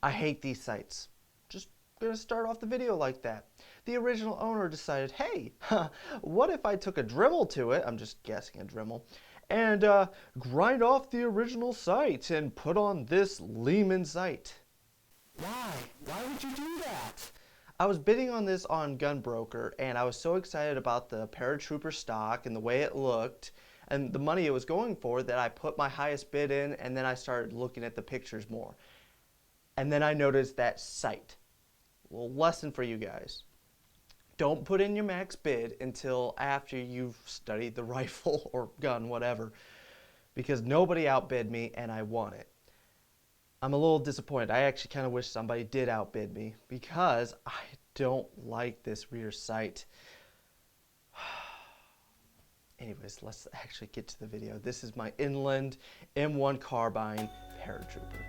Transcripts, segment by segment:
I hate these sights. Just gonna start off the video like that. The original owner decided, hey, what if I took a Dremel to it, I'm just guessing a Dremel, and grind off the original sight and put on this Lehman sight. Why? Why would you do that? I was bidding on this on Gunbroker, and I was so excited about the Paratrooper stock and the way it looked and the money it was going for that I put my highest bid in, and then I started looking at the pictures more. And then I noticed that sight. A little lesson for you guys. Don't put in your max bid until after you've studied the rifle or gun, whatever, because nobody outbid me and I won it. I'm a little disappointed. I actually kind of wish somebody did outbid me because I don't like this rear sight. Anyways, let's actually get to the video. This is my inland M1 Carbine Paratrooper.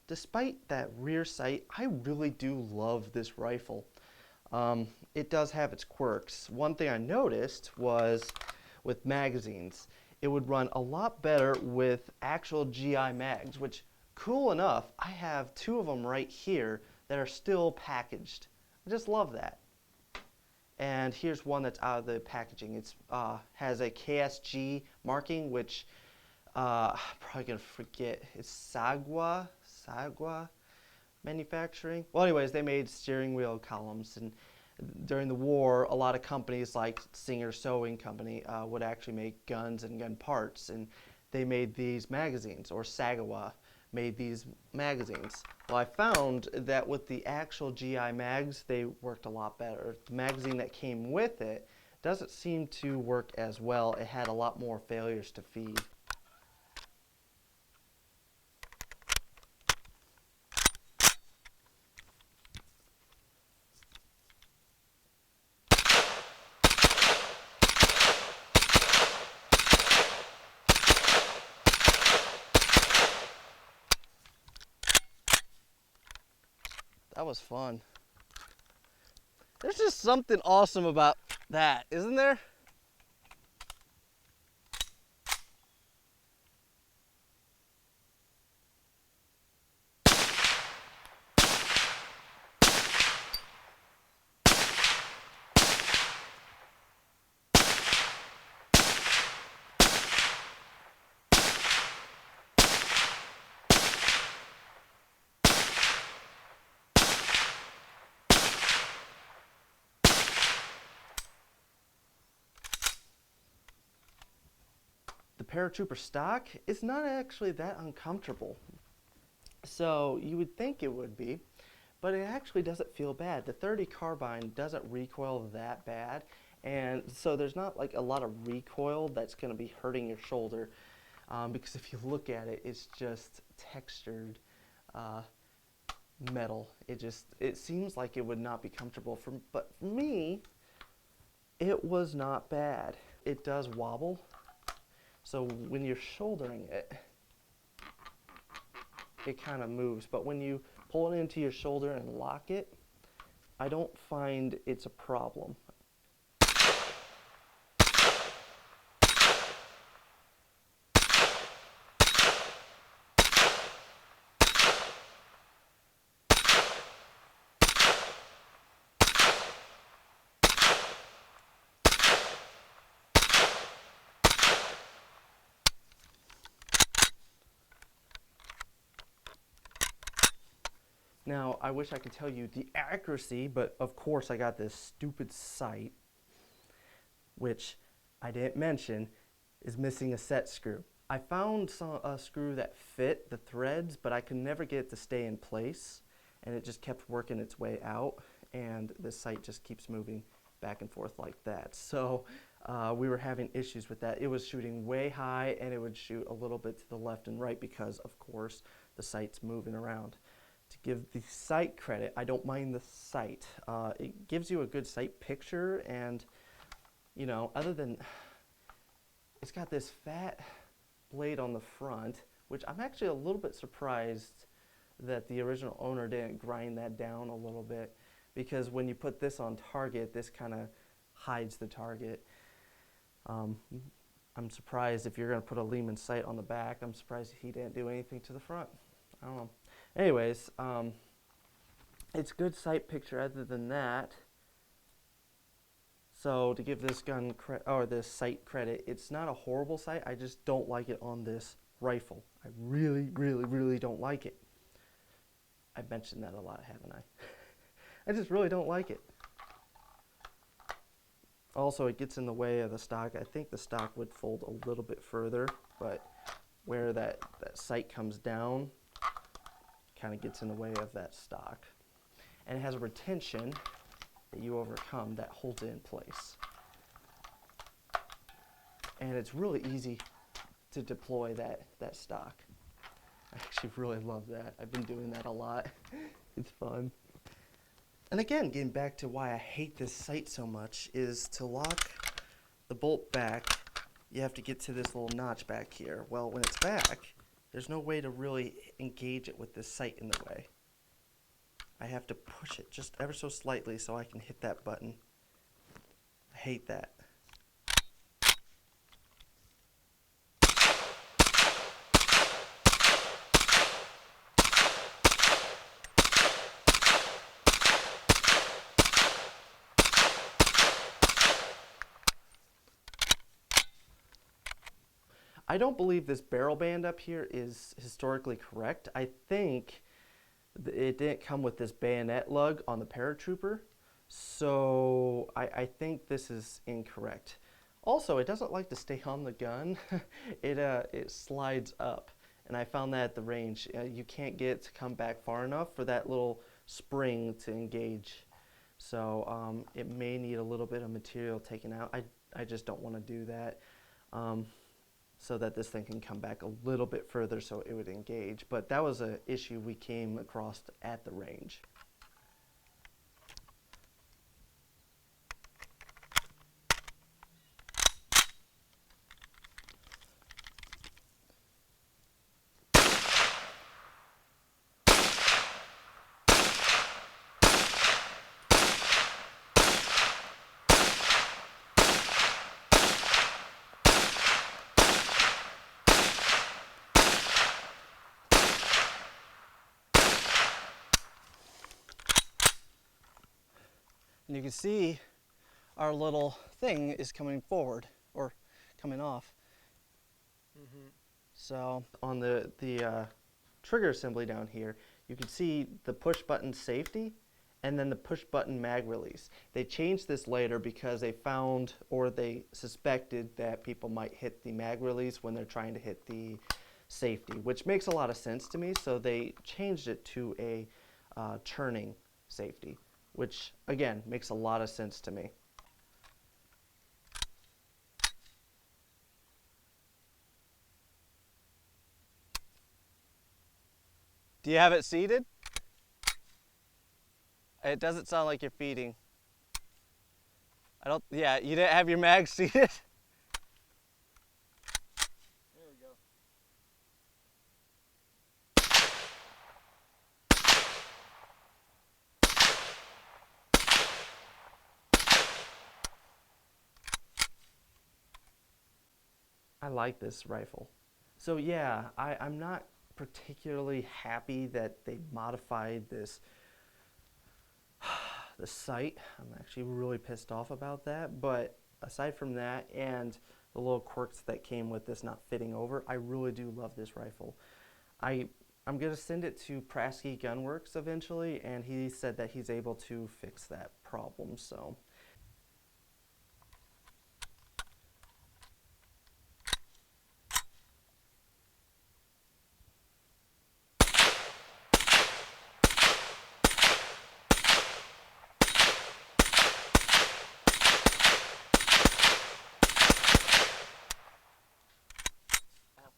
Despite that rear sight, I really do love this rifle. It does have its quirks. One thing I noticed was with magazines, it would run a lot better with actual GI mags, which, cool enough, I have two of them right here that are still packaged. I just love that. And here's one that's out of the packaging. It has a KSG marking, which I'm probably gonna forget. It's Sagwa Manufacturing. Well, anyways, they made steering wheel columns, and during the war, a lot of companies like Singer Sewing Company would actually make guns and gun parts, and they made these magazines, or Sagawa made these magazines. Well, I found that with the actual GI mags, they worked a lot better. The magazine that came with it doesn't seem to work as well. It had a lot more failures to feed. That was fun. There's just something awesome about that, isn't there? The Paratrooper stock is not actually that uncomfortable. So you would think it would be, but it actually doesn't feel bad. The 30 carbine doesn't recoil that bad, and so there's not like a lot of recoil that's going to be hurting your shoulder, because if you look at it, it's just textured metal. It seems like it would not be comfortable. But for me, It was not bad. It does wobble, so when you're shouldering it, it kind of moves. But when you pull it into your shoulder and lock it, I don't find it's a problem. Now, I wish I could tell you the accuracy, but of course I got this stupid sight, which I didn't mention, is missing a set screw. I found a screw that fit the threads, but I could never get it to stay in place, and it just kept working its way out, and the sight just keeps moving back and forth like that. So we were having issues with that. It was shooting way high, and it would shoot a little bit to the left and right because, of course, the sight's moving around. To give the sight credit, I don't mind the sight. It gives you a good sight picture, and you know, other than it's got this fat blade on the front, which I'm actually a little bit surprised that the original owner didn't grind that down a little bit, because when you put this on target, this kind of hides the target. I'm surprised if you're going to put a Lehman sight on the back, I'm surprised he didn't do anything to the front. I don't know. Anyways, it's good sight picture other than that. So to give this gun or this sight credit, it's not a horrible sight. I just don't like it on this rifle. I really, really, really don't like it. I've mentioned that a lot, haven't I? I just really don't like it. Also, it gets in the way of the stock. I think the stock would fold a little bit further, but where that sight comes down, kind of gets in the way of that stock. And it has a retention that you overcome that holds it in place. And it's really easy to deploy that stock. I actually really love that. I've been doing that a lot. It's fun. And again, getting back to why I hate this sight so much is to lock the bolt back, you have to get to this little notch back here. Well, when it's back, there's no way to really engage it with this sight in the way. I have to push it just ever so slightly so I can hit that button. I hate that. I don't believe this barrel band up here is historically correct. I think it didn't come with this bayonet lug on the Paratrooper, so I think this is incorrect. Also, it doesn't like to stay on the gun. It slides up, and I found that at the range. You can't get it to come back far enough for that little spring to engage. So it may need a little bit of material taken out. I just don't want to do that. So that this thing can come back a little bit further so it would engage. But that was an issue we came across at the range. And you can see our little thing is coming forward or coming off. So on the trigger assembly down here, you can see the push button safety and then the push button mag release. They changed this later because they found or they suspected that people might hit the mag release when they're trying to hit the safety, which makes a lot of sense to me. So they changed it to a turning safety, which again makes a lot of sense to me. Do you have it seated? It doesn't sound like you're feeding. I don't, yeah, you didn't have your mag seated? There we go. I like this rifle. So yeah, I'm not particularly happy that they modified the sight. I'm actually really pissed off about that. But aside from that and the little quirks that came with this not fitting over, I really do love this rifle. I I'm gonna send it to Prasky Gunworks eventually, and he said that he's able to fix that problem. So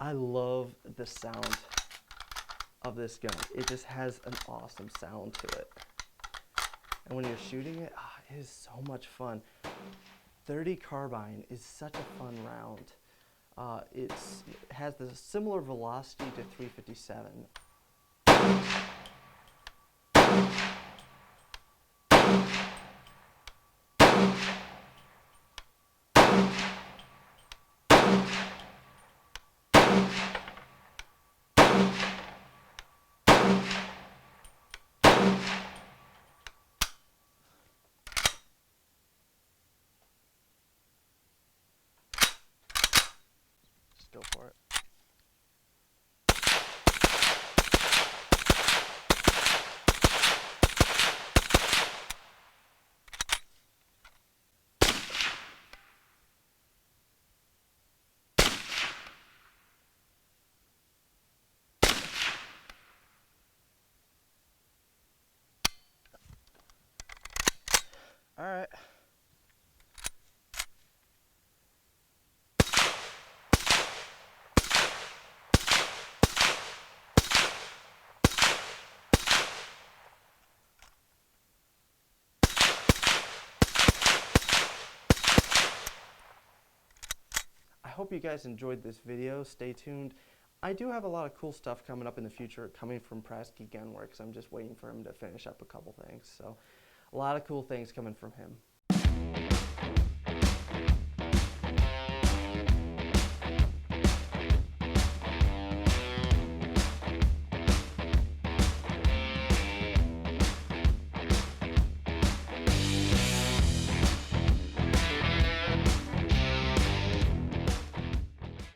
I love the sound of this gun. It just has an awesome sound to it. And when you're shooting it, it is so much fun. 30 carbine is such a fun round. It has the similar velocity to 357. Just go for it. All right. I hope you guys enjoyed this video. Stay tuned. I do have a lot of cool stuff coming up in the future coming from Prasky Gunworks. I'm just waiting for him to finish up a couple things. So a lot of cool things coming from him.